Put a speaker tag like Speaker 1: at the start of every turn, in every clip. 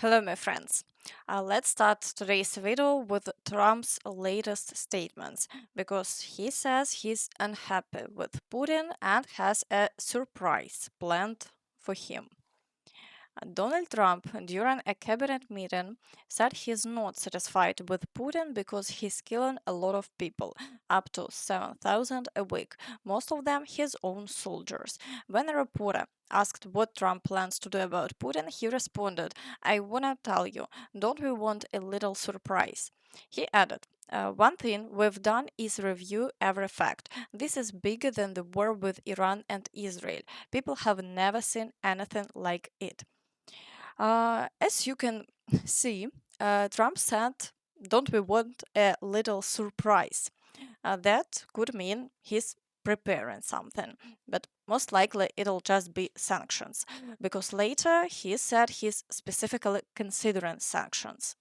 Speaker 1: Hello, my friends. Let's start today's video with Trump's latest statements because he says he's unhappy with Putin and has a surprise planned for him. Donald Trump, during a cabinet meeting, said he's not satisfied with Putin because he's killing a lot of people, up to 7,000 a week, most of them his own soldiers. When a reporter asked what Trump plans to do about Putin, he responded, I wanna tell you, don't we want a little surprise? He added, one thing we've done is review every fact. This is bigger than the war with Iran and Israel. People have never seen anything like it. As you can see, Trump said, don't we want a little surprise? That could mean he's preparing something, but most likely it'll just be sanctions, because later he said he's specifically considering sanctions.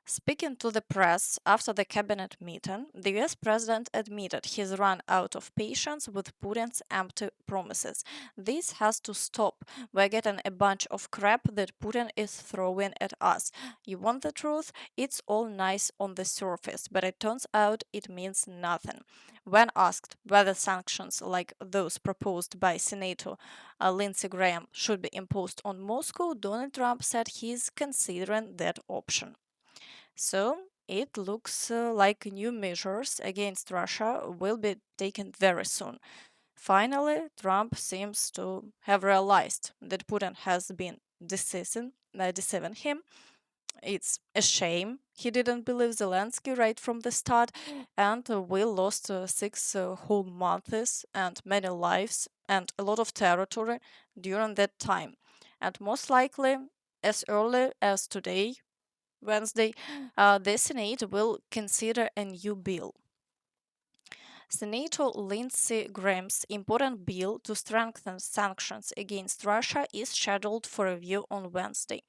Speaker 1: Speaking to the press after the cabinet meeting, the US president admitted he's run out of patience with Putin's empty promises. This has to stop. We're getting a bunch of crap that Putin is throwing at us. You want the truth? It's all nice on the surface, but it turns out it means nothing. When asked whether sanctions like those proposed by Senator Lindsey Graham should be imposed on Moscow, Donald Trump said he's considering that option. So it looks like new measures against Russia will be taken very soon. Finally, Trump seems to have realized that Putin has been deceiving him. It's a shame he didn't believe Zelensky right from the start, and we lost six whole months and many lives and a lot of territory during that time. And most likely, as early as today, Wednesday, the Senate will consider a new bill. Senator Lindsey Graham's important bill to strengthen sanctions against Russia is scheduled for review on Wednesday.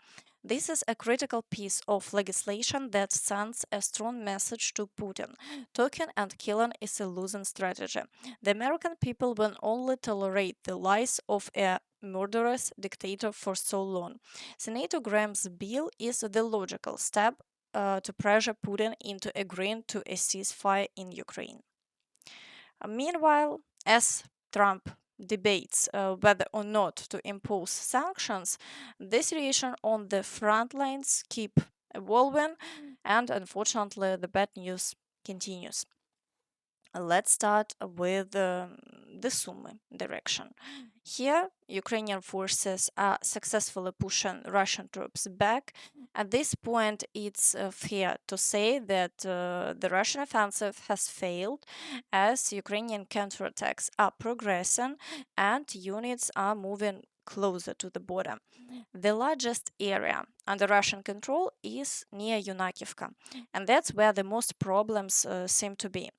Speaker 1: This is a critical piece of legislation that sends a strong message to Putin. Talking and killing is a losing strategy. The American people will only tolerate the lies of a murderous dictator for so long. Senator Graham's bill is the logical step to pressure Putin into agreeing to a ceasefire in Ukraine. Meanwhile, as Trump debates whether or not to impose sanctions, the situation on the front lines keep evolving, and unfortunately, the bad news continues. Let's start with the Sumy direction. Here, Ukrainian forces are successfully pushing Russian troops back. At this point, it's fair to say that the Russian offensive has failed as Ukrainian counterattacks are progressing and units are moving closer to the border. The largest area under Russian control is near Yunakivka, and that's where the most problems seem to be.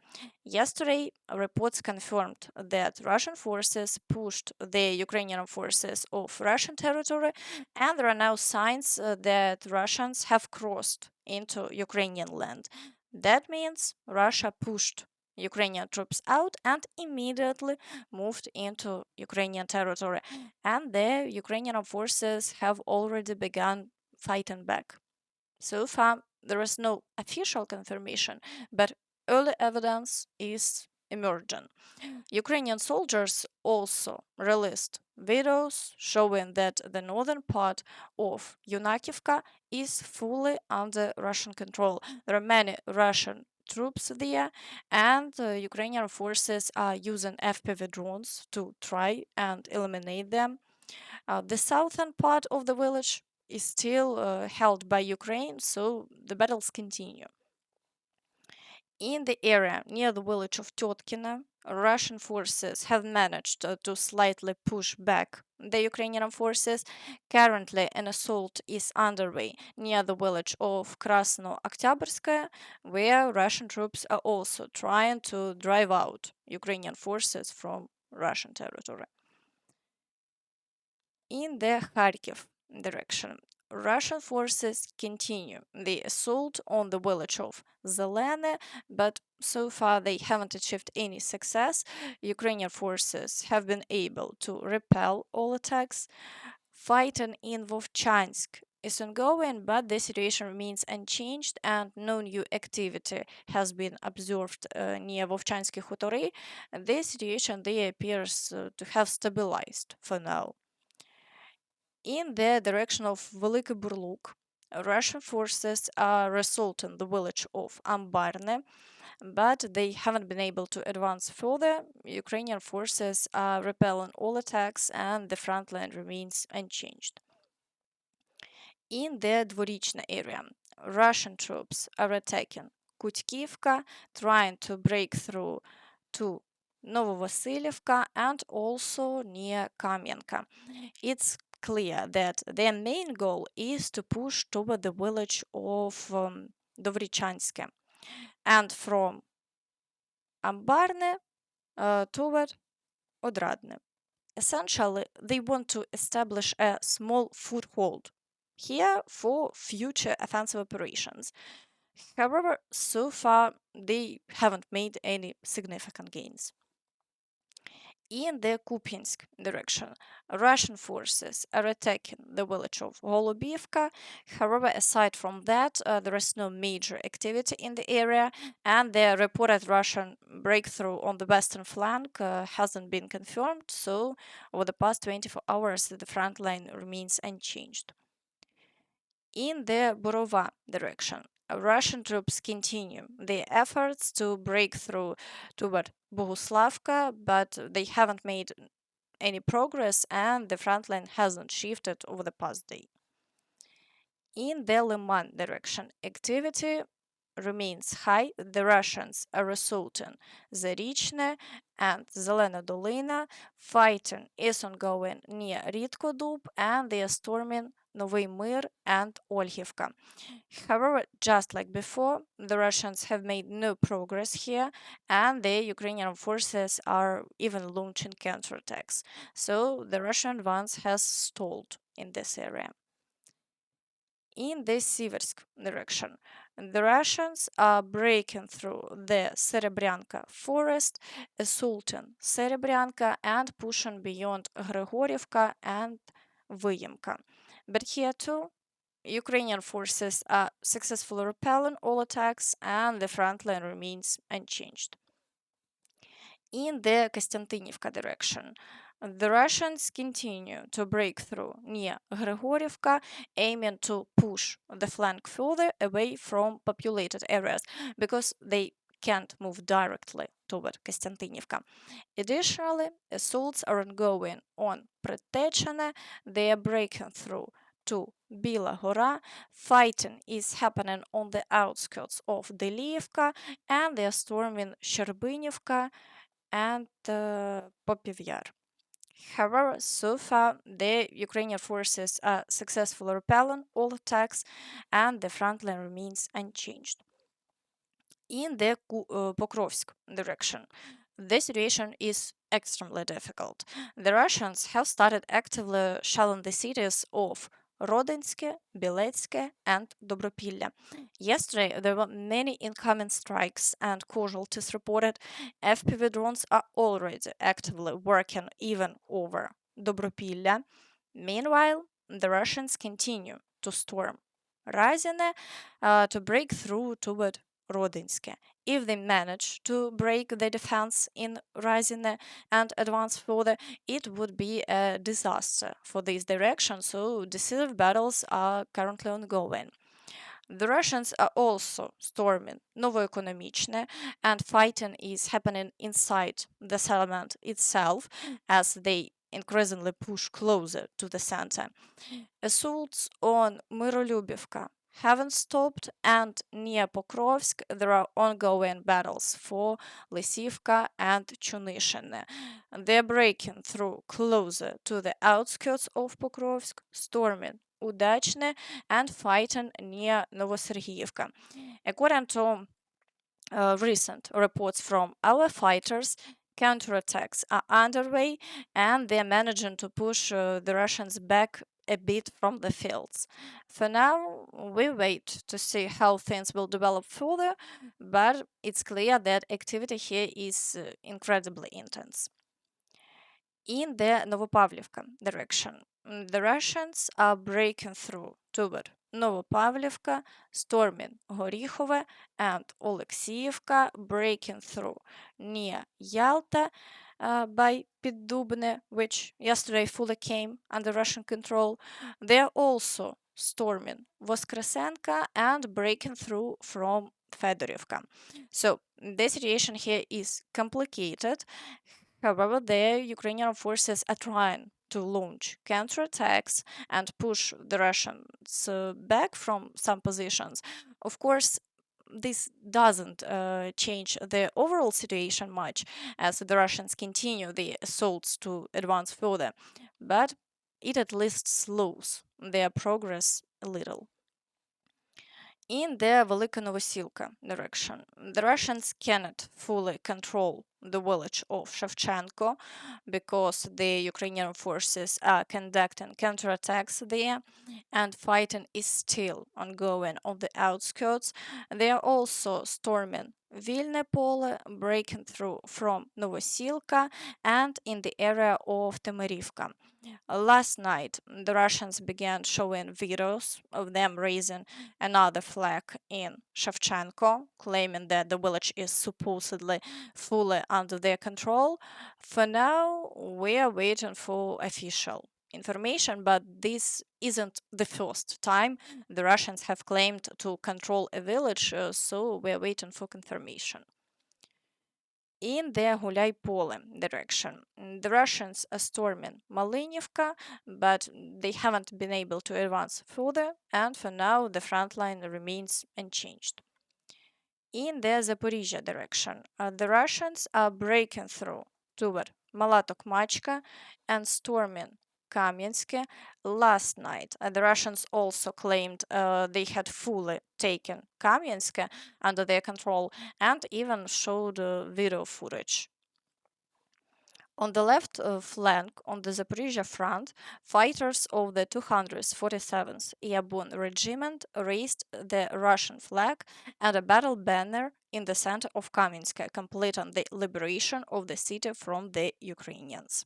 Speaker 1: Yesterday, reports confirmed that Russian forces pushed the Ukrainian forces off Russian territory, and there are now signs that Russians have crossed into Ukrainian land. That means Russia pushed Ukrainian troops out and immediately moved into Ukrainian territory, and the Ukrainian forces have already begun fighting back. So far, there is no official confirmation, but early evidence is emerging. Ukrainian soldiers also released videos showing that the northern part of Yunakivka is fully under Russian control. There are many Russian troops there, and Ukrainian forces are using FPV drones to try and eliminate them. The southern part of the village is still held by Ukraine, so the battles continue. In the area near the village of Tetkina, Russian forces have managed to slightly push back the Ukrainian forces. Currently, an assault is underway near the village of Krasno-Oktyabrskaya, where Russian troops are also trying to drive out Ukrainian forces from Russian territory. In the Kharkiv direction, Russian forces continue the assault on the village of Zelene, but so far they haven't achieved any success. Ukrainian forces have been able to repel all attacks. Fighting in Vovchansk is ongoing, but the situation remains unchanged and no new activity has been observed near Vovchansky Hutory. The situation there appears to have stabilized for now. In the direction of Veliki Burluk, Russian forces are assaulting the village of Ambarne, but they haven't been able to advance further. Ukrainian forces are repelling all attacks and the front line remains unchanged. In the Dvorichna area, Russian troops are attacking Kutkivka, trying to break through to Novovasilievka and also near Kamenka. It's clear that their main goal is to push toward the village of Dovrichanske and from Ambarne toward Odradne. Essentially, they want to establish a small foothold here for future offensive operations. However, so far they haven't made any significant gains. In the Kupiansk direction, Russian forces are attacking the village of Golubivka. However, aside from that, there is no major activity in the area, and the reported Russian breakthrough on the western flank hasn't been confirmed. So, over the past 24 hours, the front line remains unchanged. In the Borova direction, Russian troops continue their efforts to break through toward Boguslavka, but they haven't made any progress and the front line hasn't shifted over the past day. In the Liman direction, activity remains high. The Russians are assaulting Zarichne and Zelena Dolina. Fighting is ongoing near Ritkodub and they are storming Novy Mir and Olhivka. However, just like before, the Russians have made no progress here and the Ukrainian forces are even launching counterattacks. So the Russian advance has stalled in this area. In the Siversk direction, the Russians are breaking through the Serebryanka forest, assaulting Serebryanka and pushing beyond Grigorivka and Vyemka. But here too, Ukrainian forces are successfully repelling all attacks and the front line remains unchanged. In the Kostantinivka direction, the Russians continue to break through near Grigorivka, aiming to push the flank further away from populated areas because they can't move directly toward Kostantinivka. Additionally, assaults are ongoing on Pretechene. They are breaking through to Bila Hora. Fighting is happening on the outskirts of Deliivka and they are storming Sherbinivka and Popiev Yar. However, so far, the Ukrainian forces are successfully repelling all attacks and the front line remains unchanged. In the Pokrovsk direction, the situation is extremely difficult. The Russians have started actively shelling the cities of Rodinske, Biletske, and Dobropilla. Yesterday, there were many incoming strikes and casualties reported. FPV drones are already actively working even over Dobropilla. Meanwhile, the Russians continue to storm Razine to break through toward Rodinske. If they manage to break the defense in Razine and advance further, it would be a disaster for this direction, so decisive battles are currently ongoing. The Russians are also storming Novoekonomichne, and fighting is happening inside the settlement itself as they increasingly push closer to the center. Assaults on Myrolubivka haven't stopped, and near Pokrovsk there are ongoing battles for Lysivka and Chunishine. They're breaking through closer to the outskirts of Pokrovsk, storming Udachne and fighting near Novosergiyevka. According to recent reports from our fighters, counterattacks are underway and they're managing to push the Russians back a bit from the fields. For now, we wait to see how things will develop further, but it's clear that activity here is incredibly intense. In the Novopavlivka direction, The Russians are breaking through toward Novopavlivka, storming Gorykhovo and Oleksiivka, breaking through near Yalta by Pidubne, which yesterday fully came under Russian control. They are also storming Voskresenka and breaking through from Fedorivka. So the situation here is complicated. However, the Ukrainian forces are trying to launch counterattacks and push the Russians back from some positions. Of course, this doesn't change the overall situation much as the Russians continue the assaults to advance further, but it at least slows their progress a little. In the Velika Novosilka direction, the Russians cannot fully control the village of Shevchenko because the Ukrainian forces are conducting counterattacks there and fighting is still ongoing on the outskirts. They are also storming Huliaipole, breaking through from Novosilka and in the area of Temerivka. Last night, the Russians began showing videos of them raising another flag in Shevchenko, claiming that the village is supposedly fully under their control. For now, we are waiting for official information, but this isn't the first time the Russians have claimed to control a village, so we are waiting for confirmation. In the Huliaipole direction, the Russians are storming Malinivka, but they haven't been able to advance further, and for now the front line remains unchanged. In the Zaporizhzhia direction, the Russians are breaking through toward Malatokmachka and storming Kamensk. Last night, the Russians also claimed they had fully taken Kamensk under their control and even showed video footage. On the left flank, on the Zaporizhzhia front, fighters of the 247th Airborne Regiment raised the Russian flag and a battle banner in the center of Kamensk, completing the liberation of the city from the Ukrainians.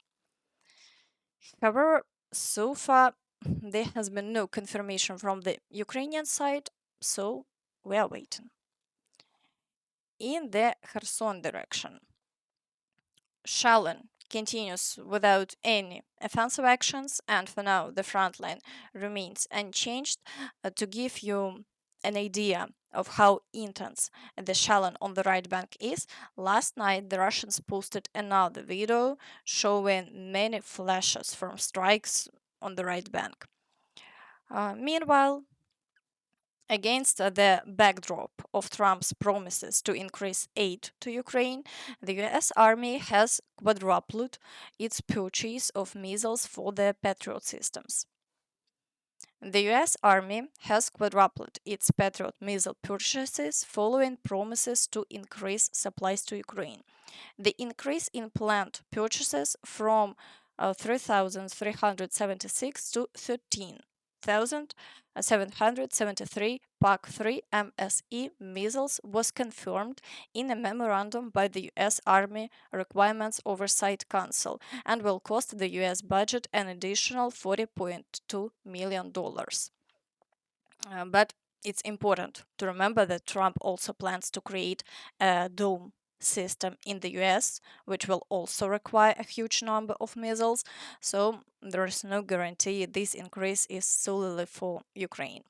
Speaker 1: However, so far there has been no confirmation from the Ukrainian side, so we are waiting. In the Kherson direction, shelling continues without any offensive actions, and for now the front line remains unchanged. To give you an idea of how intense the shelling on the right bank is, last night the Russians posted another video showing many flashes from strikes on the right bank. Meanwhile, against the backdrop of Trump's promises to increase aid to Ukraine, the US Army has quadrupled its purchase of missiles for the Patriot systems. The US Army has quadrupled its Patriot missile purchases following promises to increase supplies to Ukraine. The increase in planned purchases from 3,376 to 13,773 PAC-3 MSE missiles was confirmed in a memorandum by the U.S. Army Requirements Oversight Council and will cost the U.S. budget an additional $40.2 million. But it's important to remember that Trump also plans to create a dome system in the US, which will also require a huge number of missiles. So there is no guarantee this increase is solely for Ukraine.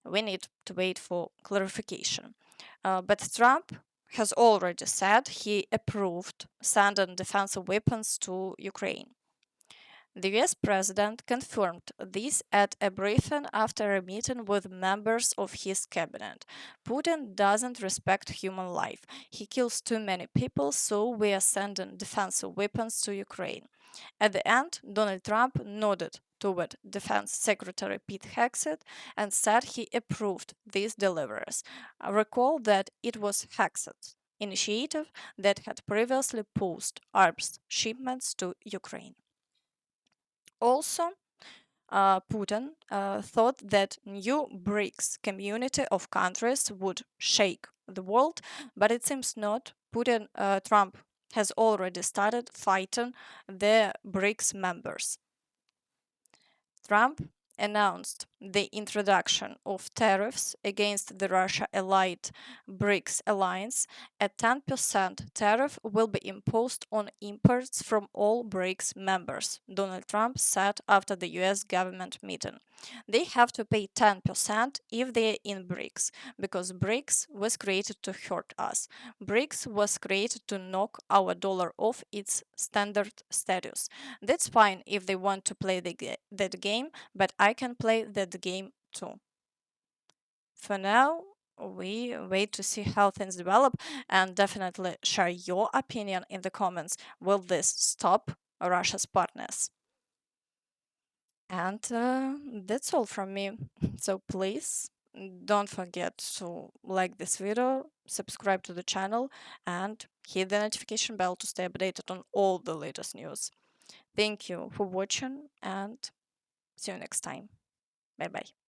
Speaker 1: We need to wait for clarification. But Trump has already said he approved sending defensive weapons to Ukraine. The US president confirmed this at a briefing after a meeting with members of his cabinet. Putin doesn't respect human life. He kills too many people, so we are sending defensive weapons to Ukraine. At the end, Donald Trump nodded toward Defense Secretary Pete Hegseth and said he approved these deliveries. Recall that it was Hegseth's initiative that had previously paused arms shipments to Ukraine. Also, Putin thought that new BRICS community of countries would shake the world, but it seems not. Trump has already started fighting the BRICS members. Trump announced the introduction of tariffs against the Russia-allied BRICS alliance. A 10% tariff will be imposed on imports from all BRICS members, Donald Trump said after the US government meeting. They have to pay 10% if they're in BRICS, because BRICS was created to hurt us. BRICS was created to knock our dollar off its standard status. That's fine if they want to play that game, but I can play that game too. For now, we wait to see how things develop, and definitely share your opinion in the comments. Will this stop Russia's partners? And that's all from me. So please don't forget to like this video, subscribe to the channel, and hit the notification bell to stay updated on all the latest news. Thank you for watching, and see you next time. Bye bye.